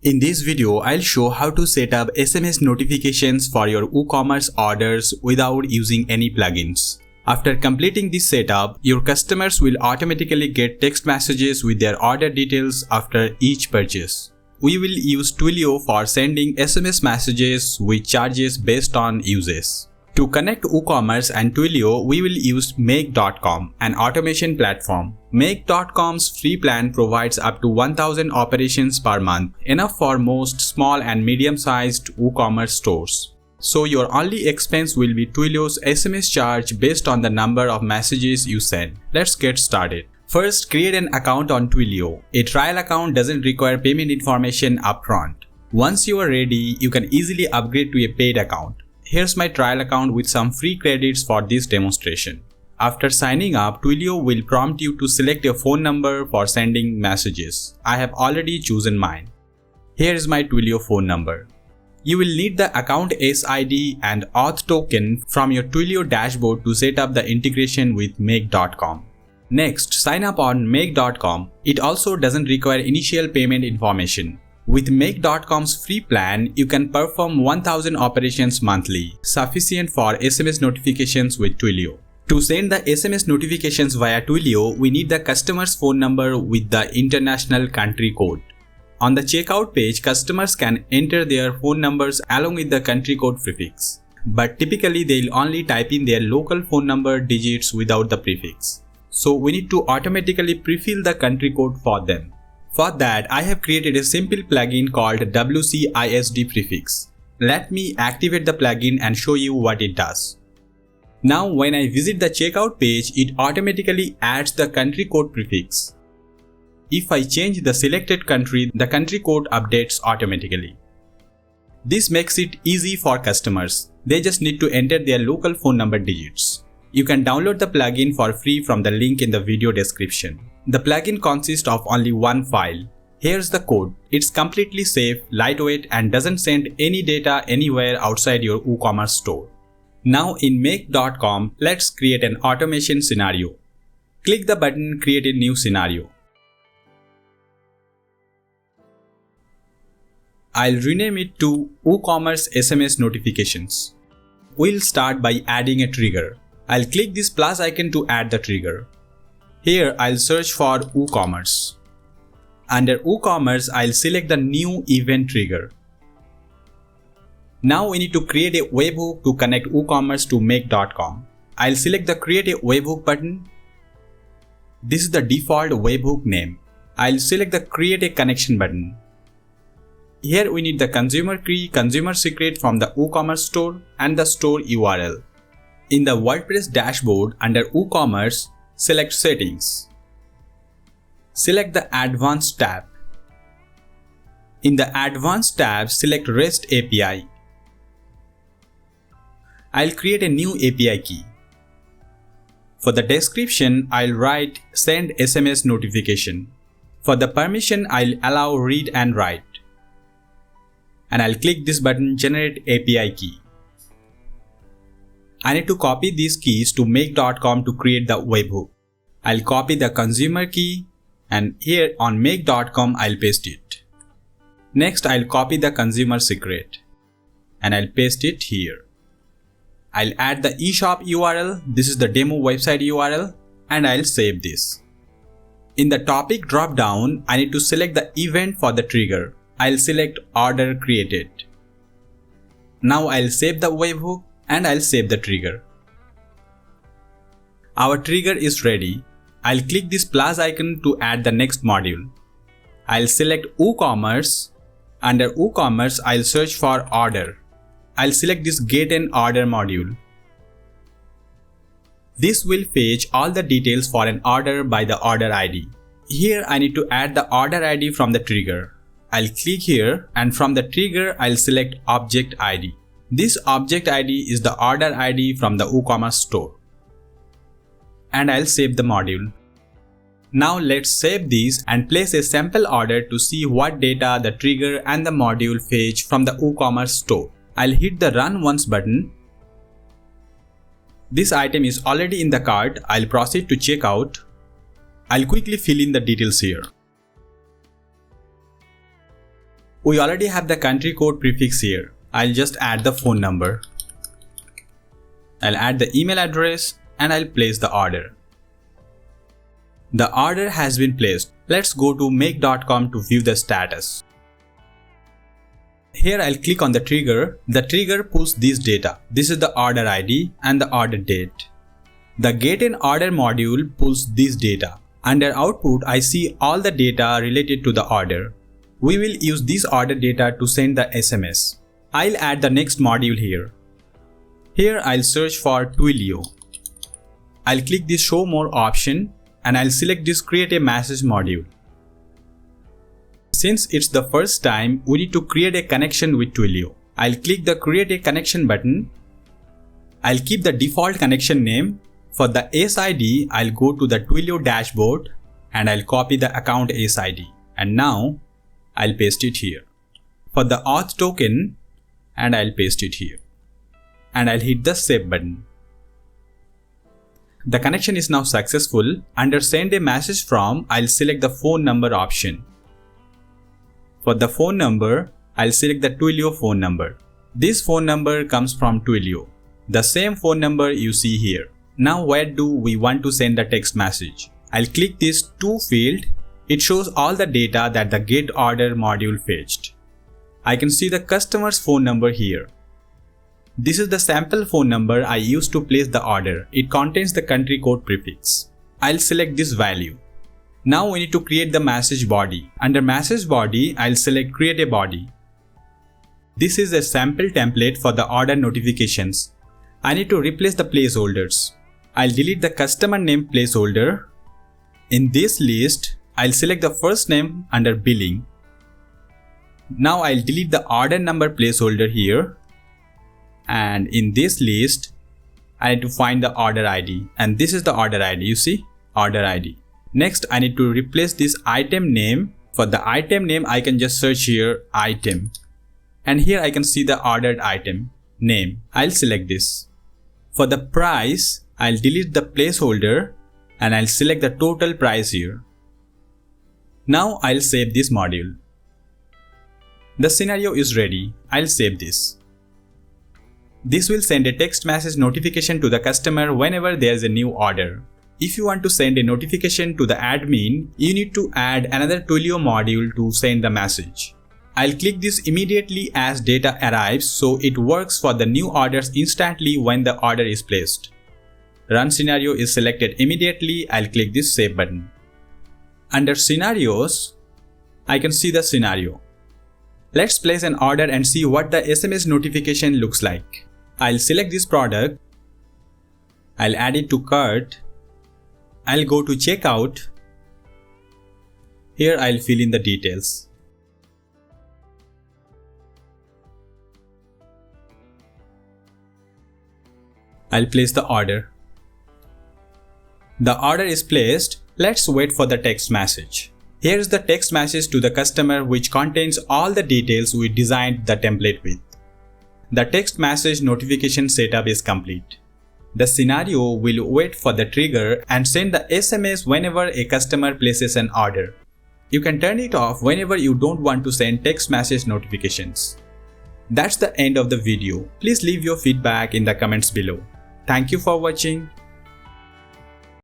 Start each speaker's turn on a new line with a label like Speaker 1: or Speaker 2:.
Speaker 1: In this video, I'll show how to set up SMS notifications for your WooCommerce orders without using any plugins. After completing this setup, your customers will automatically get text messages with their order details after each purchase. We will use Twilio for sending SMS messages with charges based on uses. To connect WooCommerce and Twilio, we will use Make.com, an automation platform. Make.com's free plan provides up to 1000 operations per month, enough for most small and medium-sized WooCommerce stores. So your only expense will be Twilio's SMS charge based on the number of messages you send. Let's get started. First, create an account on Twilio. A trial account doesn't require payment information upfront. Once you are ready, you can easily upgrade to a paid account. Here's my trial account with some free credits for this demonstration. After signing up, Twilio will prompt you to select a phone number for sending messages. I have already chosen mine. Here is my Twilio phone number. You will need the account SID and auth token from your Twilio dashboard to set up the integration with Make.com. Next, sign up on Make.com. It also doesn't require initial payment information. With Make.com's free plan, you can perform 1000 operations monthly, sufficient for SMS notifications with Twilio. To send the SMS notifications via Twilio, we need the customer's phone number with the international country code. On the checkout page, customers can enter their phone numbers along with the country code prefix. But typically, they'll only type in their local phone number digits without the prefix. So we need to automatically pre-fill the country code for them. For that, I have created a simple plugin called WCISD prefix. Let me activate the plugin and show you what it does. Now when I visit the checkout page, it automatically adds the country code prefix. If I change the selected country, the country code updates automatically. This makes it easy for customers. They just need to enter their local phone number digits. You can download the plugin for free from the link in the video description. The plugin consists of only one file. Here's the code. It's completely safe, lightweight, and doesn't send any data anywhere outside your WooCommerce store. Now in Make.com, let's create an automation scenario. Click the button Create a new scenario. I'll rename it to WooCommerce SMS notifications. We'll start by adding a trigger. I'll click this plus icon to add the trigger. Here I'll search for WooCommerce. Under WooCommerce, I'll select the new event trigger. Now we need to create a webhook to connect WooCommerce to Make.com. I'll select the Create a Webhook button. This is the default webhook name. I'll select the Create a Connection button. Here we need the consumer key, consumer secret from the WooCommerce store and the store URL. In the WordPress dashboard under WooCommerce, select Settings. Select the Advanced tab. In the Advanced tab, select REST API. I'll create a new API key. For the description, I'll write Send SMS notification. For the permission, I'll allow Read and Write. And I'll click this button Generate API key. I need to copy these keys to Make.com to create the webhook. I'll copy the consumer key and here on Make.com I'll paste it. Next I'll copy the consumer secret and I'll paste it here. I'll add the eShop URL, this is the demo website URL, and I'll save this. In the topic drop down, I need to select the event for the trigger. I'll select Order Created. Now I'll save the webhook and I'll save the trigger. Our trigger is ready. I'll click this plus icon to add the next module. I'll select WooCommerce. Under WooCommerce, I'll search for Order. I'll select this Get an Order module. This will fetch all the details for an order by the order ID. Here I need to add the order ID from the trigger. I'll click here and from the trigger, I'll select Object ID. This object ID is the order ID from the WooCommerce store. And I'll save the module. Now let's save these and place a sample order to see what data the trigger and the module fetch from the WooCommerce store. I'll hit the Run Once button. This item is already in the cart. I'll proceed to checkout. I'll quickly fill in the details here. We already have the country code prefix here. I'll just add the phone number. I'll add the email address and I'll place the order. The order has been placed. Let's go to make.com to view the status. Here I'll click on the trigger. The trigger pulls this data. This is the order ID and the order date. The get in order module pulls this data. Under output, I see all the data related to the order. We will use this order data to send the SMS. I'll add the next module here. Here I'll search for Twilio. I'll click this show more option and I'll select this create a message module. Since it's the first time, we need to create a connection with Twilio. I'll click the create a connection button. I'll keep the default connection name. For the SID, I'll go to the Twilio dashboard and I'll copy the account SID. And now I'll paste it here. For the auth token, and I'll paste it here. And I'll hit the save button. The connection is now successful. Under send a message from, I'll select the phone number option. For the phone number, I'll select the Twilio phone number. This phone number comes from Twilio, the same phone number you see here. Now where do we want to send the text message? I'll click this to field. It shows all the data that the get order module fetched. I can see the customer's phone number here. This is the sample phone number I used to place the order. It contains the country code prefix. I'll select this value. Now we need to create the message body. Under message body, I'll select create a body. This is a sample template for the order notifications. I need to replace the placeholders. I'll delete the customer name placeholder. In this list, I'll select the first name under billing. Now I'll delete the order number placeholder here. And in this list, I need to find the order ID. And this is the order ID, you see? Order ID. Next, I need to replace this item name. For the item name, I can just search here, item. And here I can see the ordered item name. I'll select this. For the price, I'll delete the placeholder and I'll select the total price here. Now I'll save this module. The scenario is ready. I'll save this. This will send a text message notification to the customer whenever there's a new order. If you want to send a notification to the admin, you need to add another Twilio module to send the message. I'll click this immediately as data arrives so it works for the new orders instantly when the order is placed. Run scenario is selected immediately. I'll click this save button. Under scenarios, I can see the scenario. Let's place an order and see what the SMS notification looks like. I'll select this product. I'll add it to cart. I'll go to checkout. Here I'll fill in the details. I'll place the order. The order is placed. Let's wait for the text message. Here is the text message to the customer which contains all the details we designed the template with. The text message notification setup is complete. The scenario will wait for the trigger and send the SMS whenever a customer places an order. You can turn it off whenever you don't want to send text message notifications. That's the end of the video. Please leave your feedback in the comments below. Thank you for watching.